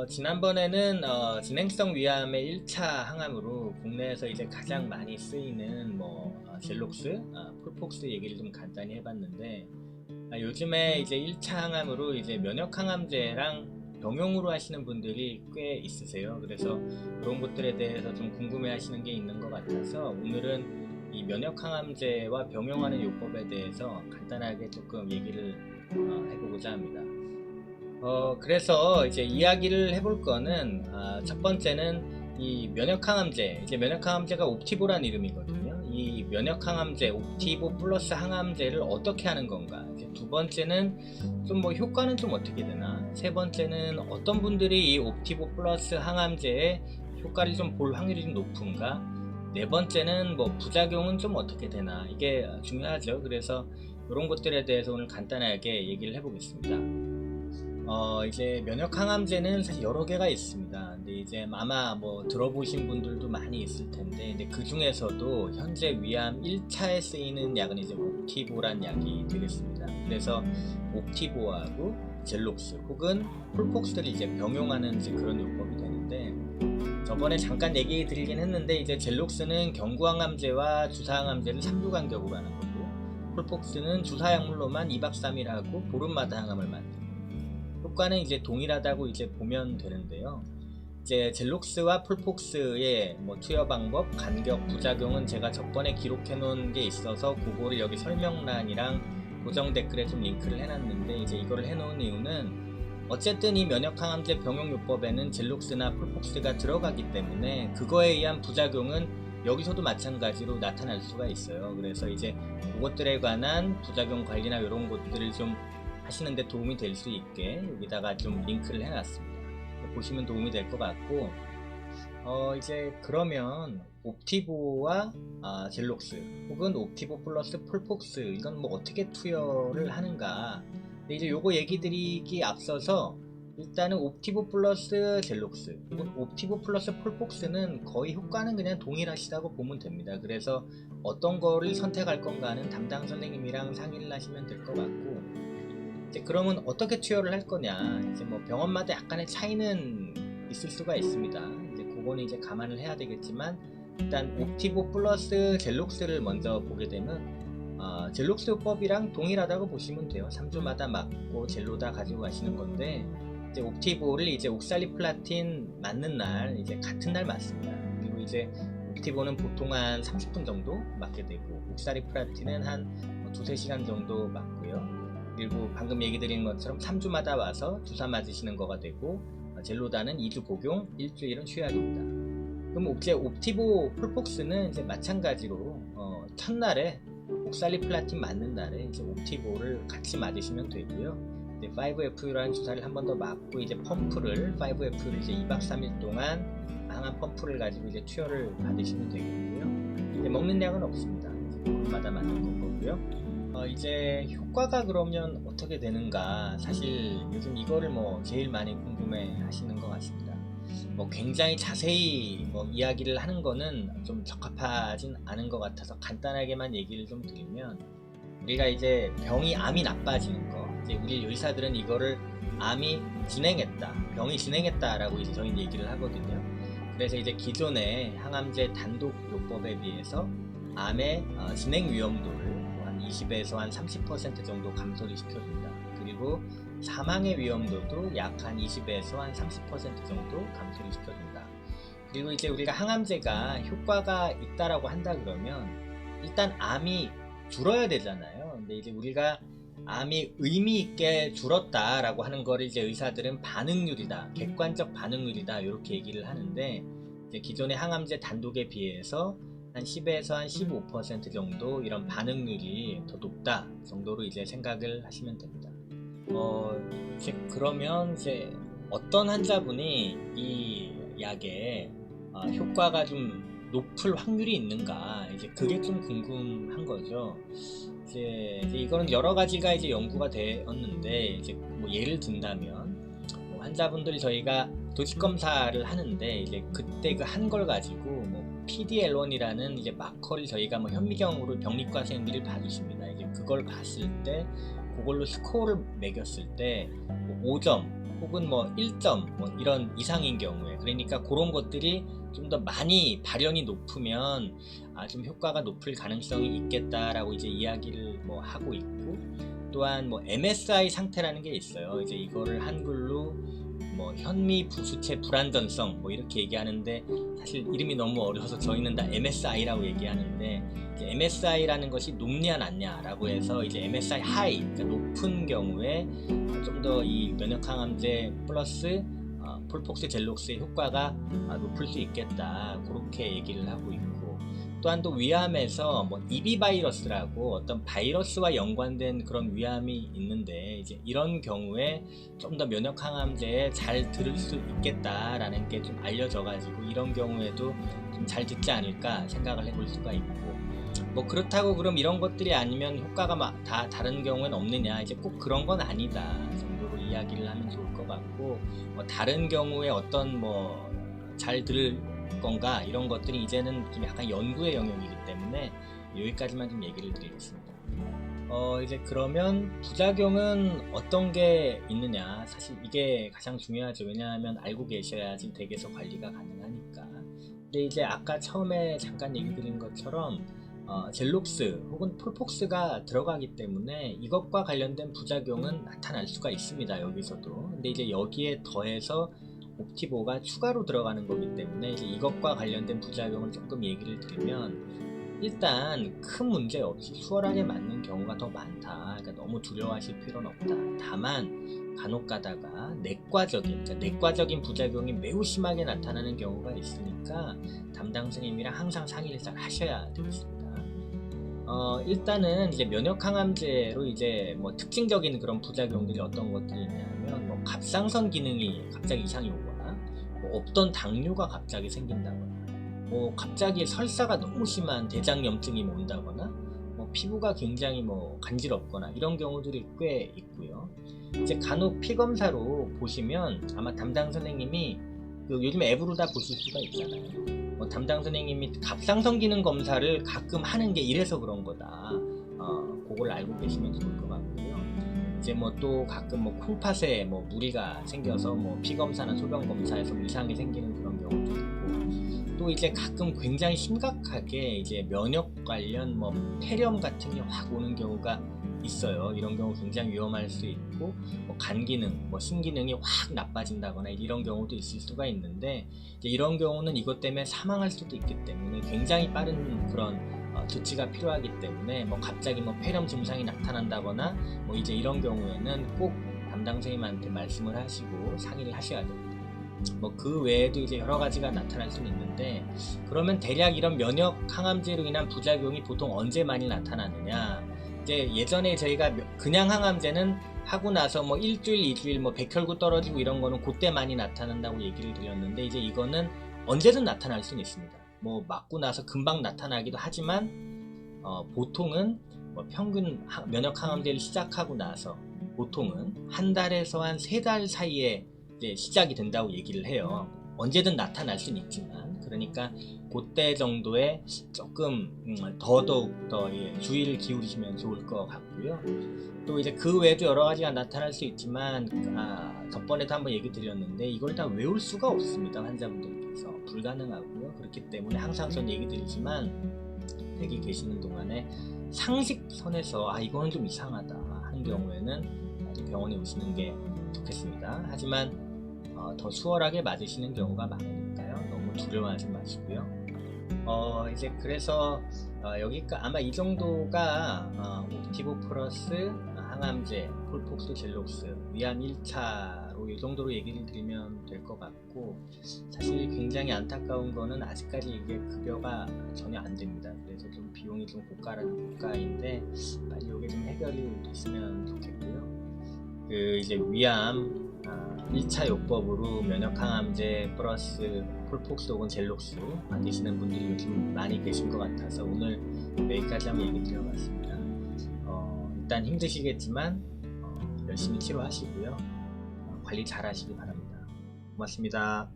지난번에는 진행성 위암의 1차 항암으로 국내에서 이제 가장 많이 쓰이는 젤록스, 폴폭스 얘기를 좀 간단히 해봤는데, 요즘에 이제 1차 항암으로 이제 면역 항암제랑 병용으로 하시는 분들이 꽤 있으세요. 그래서 그런 것들에 대해서 좀 궁금해 하시는 게 있는 것 같아서 오늘은 이 면역 항암제와 병용하는 요법에 대해서 간단하게 조금 얘기를 해보고자 합니다. 그래서 이제 이야기를 해볼 거는, 첫 번째는 이 면역항암제, 이제 면역항암제가 옵티보란 이름이거든요. 이 면역항암제, 옵티보 플러스 항암제를 어떻게 하는 건가. 이제 두 번째는 좀 효과는 좀 어떻게 되나. 세 번째는 어떤 분들이 이 옵티보 플러스 항암제의 효과를 좀 볼 확률이 좀 높은가. 네 번째는 부작용은 좀 어떻게 되나. 이게 중요하죠. 그래서 이런 것들에 대해서 오늘 간단하게 얘기를 해보겠습니다. 이제 면역 항암제는 사실 여러 개가 있습니다. 근데 이제 아마 들어보신 분들도 많이 있을 텐데, 근데 그 중에서도 현재 위암 1차에 쓰이는 약은 이제 옵티보란 약이 되겠습니다. 그래서 옵티보하고 젤록스 혹은 폴폭스를 이제 병용하는 이제 그런 요법이 되는데, 저번에 잠깐 얘기 드리긴 했는데, 이제 젤록스는 경구항암제와 주사항암제를 3주 간격으로 하는 거고, 폴폭스는 주사약물로만 2박 3일 하고 보름마다 항암을 만듭니다. 효과는 이제 동일하다고 이제 보면 되는데요. 이제 젤록스와 폴폭스의 투여 방법, 간격, 부작용은 제가 저번에 기록해 놓은 게 있어서 그거를 여기 설명란이랑 고정 댓글에 좀 링크를 해놨는데, 이제 이거를 해놓은 이유는 어쨌든 이 면역항암제 병용요법에는 젤록스나 폴폭스가 들어가기 때문에 그거에 의한 부작용은 여기서도 마찬가지로 나타날 수가 있어요. 그래서 이제 그것들에 관한 부작용 관리나 이런 것들을 좀 하시는데 도움이 될 수 있게 여기다가 좀 링크를 해놨습니다. 보시면 도움이 될 것 같고, 이제 그러면 옵티보와 젤록스 혹은 옵티보 플러스 폴폭스, 이건 어떻게 투여를 하는가. 근데 이제 요거 얘기 드리기 앞서서 일단은 옵티보 플러스 젤록스 혹은 옵티보 플러스 폴폭스는 거의 효과는 그냥 동일하시다고 보면 됩니다. 그래서 어떤 거를 선택할 건가는 담당 선생님이랑 상의를 하시면 될 것 같고, 이제 그러면 어떻게 투여를 할 거냐. 이제 병원마다 약간의 차이는 있을 수가 있습니다. 이제 그거는 이제 감안을 해야 되겠지만, 일단 옵티보 플러스 젤록스를 먼저 보게 되면 젤록스법이랑 동일하다고 보시면 돼요. 3주마다 맞고 젤로다 가지고 가시는 건데, 이제 옵티보를 이제 옥살리플라틴 맞는 날 이제 같은 날 맞습니다. 그리고 이제 옵티보는 보통 한 30분 정도 맞게 되고, 옥살리플라틴은 한 2-3시간 정도 맞고요. 그리고 방금 얘기 드린 것처럼 3주마다 와서 주사 맞으시는 거가 되고, 젤로다는 2주 복용, 일주일은 휴약입니다. 그럼 이제 옵티보 폴폭스는 이제 마찬가지로 첫날에 옥살리플라틴 맞는 날에 이제 옵티보를 같이 맞으시면 되고요. 이제 5FU라는 주사를 한 번 더 맞고, 이제 펌프를 5FU를 이제 2박 3일 동안 항암 펌프를 가지고 이제 투여를 받으시면 되겠고요. 이제 먹는 약은 없습니다. 그마다 맞는 거고요. 이제 효과가 그러면 어떻게 되는가. 사실 요즘 이거를 제일 많이 궁금해 하시는 것 같습니다. 굉장히 자세히 이야기를 하는 거는 좀 적합하진 않은 것 같아서 간단하게만 얘기를 좀 드리면, 우리가 이제 암이 나빠지는 거, 이제 우리 의사들은 이거를 암이 진행했다, 병이 진행했다라고 이제 저희는 얘기를 하거든요. 그래서 이제 기존의 항암제 단독 요법에 비해서 암의 진행 위험도를 20에서 한 30% 정도 감소를 시켜준다. 그리고 사망의 위험도도 약 한 20에서 한 30% 정도 감소를 시켜준다. 그리고 이제 우리가 항암제가 효과가 있다라고 한다 그러면 일단 암이 줄어야 되잖아요. 근데 이제 우리가 암이 의미 있게 줄었다라고 하는 거를 이제 의사들은 반응률이다, 객관적 반응률이다, 이렇게 얘기를 하는데, 이제 기존의 항암제 단독에 비해서 한 10에서 한 15% 정도 이런 반응률이 더 높다 정도로 이제 생각을 하시면 됩니다. 이제 그러면 이제 어떤 환자분이 이 약에 효과가 좀 높을 확률이 있는가, 이제 그게 좀 궁금한 거죠. 이제 이거는 여러 가지가 이제 연구가 되었는데, 이제 예를 든다면 환자분들 저희가 도직 검사를 하는데, 이제 그때 그 한 걸 가지고 PDL1이라는 이제 마커를 저희가 현미경으로 병리과 선생님들이 봐주십니다. 이제 그걸 봤을 때 그걸로 스코어를 매겼을 때 5점 혹은 뭐 1점 뭐 이런 이상인 경우에, 그러니까 그런 것들이 좀 더 많이 발현이 높으면 좀 효과가 높을 가능성이 있겠다라고 이제 이야기를 뭐 하고 있고, 또한 뭐 MSI 상태라는 게 있어요. 이제 이거를 한글로 뭐 현미 부수체 불안전성 뭐 이렇게 얘기하는데, 사실 이름이 너무 어려워서 저희는 다 MSI라고 얘기하는데, 이제 MSI라는 것이 높냐 낮냐라고 해서 이제 MSI 하이, 그러니까 높은 경우에 좀 더 이 면역항암제 플러스 폴폭스 젤록스의 효과가 높을 수 있겠다, 그렇게 얘기를 하고 있고, 또한 또 위암에서 뭐 EB 바이러스라고 어떤 바이러스와 연관된 그런 위암이 있는데, 이제 이런 경우에 좀 더 면역 항암제에 잘 들을 수 있겠다라는 게 좀 알려져 가지고, 이런 경우에도 좀 잘 듣지 않을까 생각을 해볼 수가 있고, 뭐 그렇다고 그럼 이런 것들이 아니면 효과가 막 다 다른 경우에는 없느냐, 이제 꼭 그런 건 아니다 정도로 이야기를 하면 좋을 것 같고, 뭐 다른 경우에 어떤 뭐 잘 들을 건가 이런 것들이 이제는 좀 약간 연구의 영역이기 때문에 여기까지만 좀 얘기를 드리겠습니다. 이제 그러면 부작용은 어떤 게 있느냐, 사실 이게 가장 중요하죠. 왜냐하면 알고 계셔야지 댁에서 관리가 가능하니까. 근데 이제 아까 처음에 잠깐 얘기 드린 것처럼 젤록스 혹은 폴폭스가 들어가기 때문에 이것과 관련된 부작용은 나타날 수가 있습니다, 여기서도. 근데 이제 여기에 더해서 옵티보가 추가로 들어가는 거기 때문에 이제 이것과 관련된 부작용을 조금 얘기를 드리면, 일단 큰 문제 없이 수월하게 맞는 경우가 더 많다. 그러니까 너무 두려워하실 필요는 없다. 다만 간혹 가다가 내과적인 부작용이 매우 심하게 나타나는 경우가 있으니까 담당 선생님이랑 항상 상의를 잘 하셔야 되겠습니다. 일단은 이제 면역항암제로 이제 뭐 특징적인 그런 부작용들이 어떤 것들이 있냐면, 뭐 갑상선 기능이 갑자기 이상이 오거나, 뭐 없던 당뇨가 갑자기 생긴다거나, 뭐 갑자기 설사가 너무 심한 대장염증이 온다거나, 뭐 피부가 굉장히 뭐 간지럽거나, 이런 경우들이 꽤 있고요. 이제 간혹 피검사로 보시면 아마 담당 선생님이 요즘 앱으로 다 보실 수가 있잖아요. 담당 선생님이 갑상선 기능 검사를 가끔 하는 게 이래서 그런 거다. 그걸 알고 계시면 좋을 것 같고요. 이제 뭐 또 가끔 뭐 콩팥에 뭐 무리가 생겨서 뭐 피검사나 소변 검사에서 이상이 생기는 그런 경우도 있고, 또 이제 가끔 굉장히 심각하게 이제 면역 관련 뭐 폐렴 같은 게 확 오는 경우가 있어요. 이런 경우 굉장히 위험할 수 있고, 뭐 간 기능, 뭐 신기능이 확 나빠진다거나 이런 경우도 있을 수가 있는데, 이제 이런 경우는 이것 때문에 사망할 수도 있기 때문에 굉장히 빠른 그런 조치가 필요하기 때문에, 뭐 갑자기 뭐 폐렴 증상이 나타난다거나 뭐 이제 이런 경우에는 꼭 담당 선생님한테 말씀을 하시고 상의를 하셔야 됩니다. 뭐 그 외에도 이제 여러 가지가 나타날 수는 있는데, 그러면 대략 이런 면역 항암제로 인한 부작용이 보통 언제 많이 나타나느냐, 이제 예전에 저희가 그냥 항암제는 하고 나서 뭐 일주일, 이주일 뭐 백혈구 떨어지고 이런 거는 그때 많이 나타난다고 얘기를 드렸는데, 이제 이거는 언제든 나타날 수는 있습니다. 뭐 맞고 나서 금방 나타나기도 하지만 보통은 뭐 평균 면역 항암제를 시작하고 나서 보통은 한 달에서 한 3달 사이에 이제 시작이 된다고 얘기를 해요. 언제든 나타날 수는 있지만, 그러니까 그때 정도에 조금 더더욱 더 주의를 기울이시면 좋을 것 같고요. 또 이제 그 외에도 여러 가지가 나타날 수 있지만, 저번에도 한번 얘기 드렸는데 이걸 다 외울 수가 없습니다, 환자분들께서. 불가능하고요. 그렇기 때문에 항상 전 얘기 드리지만, 댁에 계시는 동안에 상식선에서 이거는 좀 이상하다 하는 경우에는 병원에 오시는 게 좋겠습니다. 하지만 더 수월하게 맞으시는 경우가 많으니까요, 너무 두려워하지 마시고요. 이제 그래서 여기가 아마 이 정도가 옵티보 플러스 항암제 폴폭스 젤록스 위암 1차로 이 정도로 얘기를 드리면 될 것 같고, 사실 굉장히 안타까운 거는 아직까지 이게 급여가 전혀 안 됩니다. 그래서 좀 비용이 좀 고가인데 빨리 이게 좀 해결이 됐으면 좋겠고요. 이제 위암 1차 요법으로 면역항암제 플러스 폴폭스 혹은 젤록스 받으시는 분들이 요즘 많이 계신 것 같아서 오늘 여기까지 한번 얘기 드려봤습니다. 일단 힘드시겠지만 열심히 치료하시고요. 관리 잘 하시기 바랍니다. 고맙습니다.